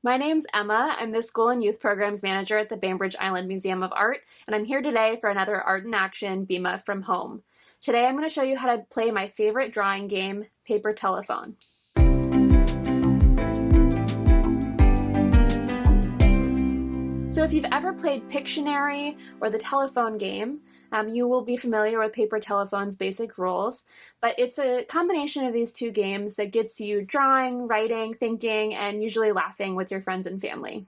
My name's Emma. I'm the School and Youth Programs Manager at the Bainbridge Island Museum of Art, and I'm here today for another Art in Action BIMA from home. Today I'm going to show you how to play my favorite drawing game, Paper Telephone. So if you've ever played Pictionary or the telephone game, you will be familiar with Paper Telephone's basic rules, but it's a combination of these two games that gets you drawing, writing, thinking, and usually laughing with your friends and family.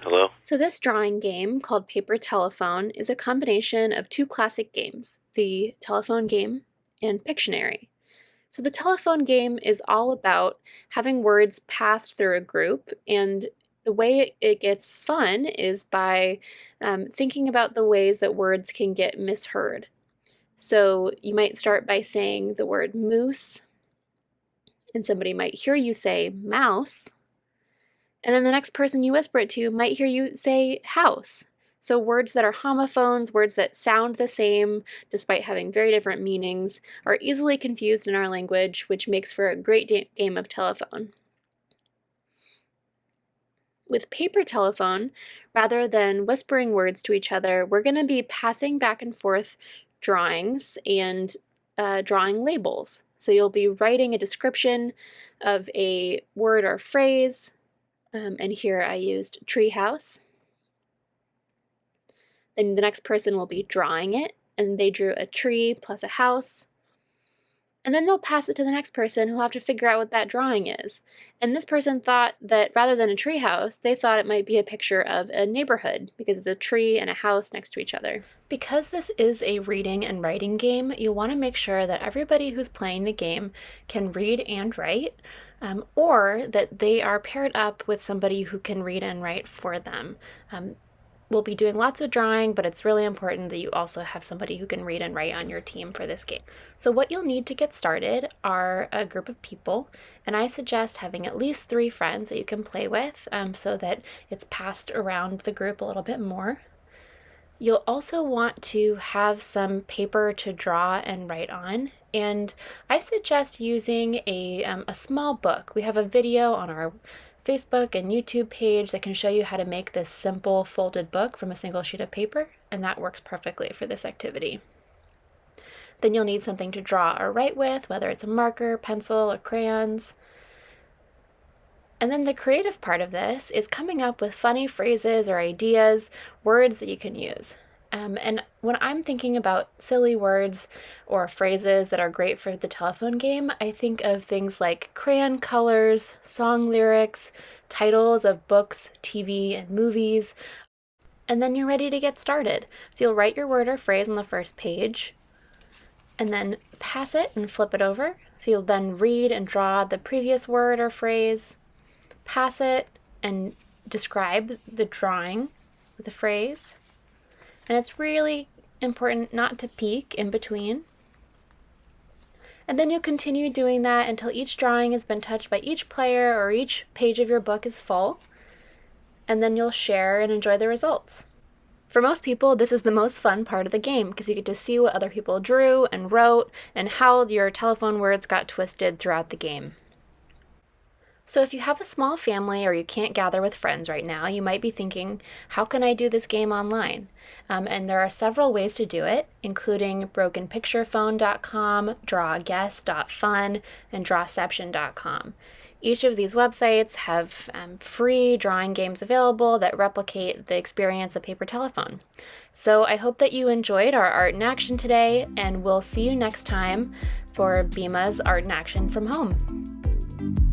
Hello? So this drawing game, called Paper Telephone, is a combination of two classic games, the telephone game and Pictionary. So the telephone game is all about having words passed through a group, and the way it gets fun is by thinking about the ways that words can get misheard. So you might start by saying the word moose, and somebody might hear you say mouse, and then the next person you whisper it to might hear you say house. So words that are homophones, words that sound the same despite having very different meanings, are easily confused in our language, which makes for a great game of telephone. With Paper Telephone, rather than whispering words to each other, we're going to be passing back and forth drawings and drawing labels. So you'll be writing a description of a word or phrase, and here I used treehouse. Then the next person will be drawing it, and they drew a tree plus a house. And then they'll pass it to the next person who'll have to figure out what that drawing is. And this person thought that rather than a tree house, they thought it might be a picture of a neighborhood because it's a tree and a house next to each other. Because this is a reading and writing game, you'll want to make sure that everybody who's playing the game can read and write, or that they are paired up with somebody who can read and write for them. We'll be doing lots of drawing, but it's really important that you also have somebody who can read and write on your team for this game. So what you'll need to get started are a group of people, and I suggest having at least 3 friends that you can play with so that it's passed around the group a little bit more. You'll also want to have some paper to draw and write on, and I suggest using a small book. We have a video on our Facebook and YouTube page that can show you how to make this simple folded book from a single sheet of paper, and that works perfectly for this activity. Then you'll need something to draw or write with, whether it's a marker, pencil, or crayons. And then the creative part of this is coming up with funny phrases or ideas, words that you can use. And when I'm thinking about silly words or phrases that are great for the telephone game, I think of things like crayon colors, song lyrics, titles of books, TV, and movies. And then you're ready to get started. So you'll write your word or phrase on the first page, and then pass it and flip it over. So you'll then read and draw the previous word or phrase, pass it, and describe the drawing with the phrase. And it's really important not to peek in between. And then you'll continue doing that until each drawing has been touched by each player or each page of your book is full. And then you'll share and enjoy the results. For most people, this is the most fun part of the game because you get to see what other people drew and wrote and how your telephone words got twisted throughout the game. So if you have a small family or you can't gather with friends right now, you might be thinking, how can I do this game online? And there are several ways to do it, including brokenpicturephone.com, drawguess.fun, and drawception.com. Each of these websites have free drawing games available that replicate the experience of Paper Telephone. So I hope that you enjoyed our Art in Action today, and we'll see you next time for BIMA's Art in Action from home.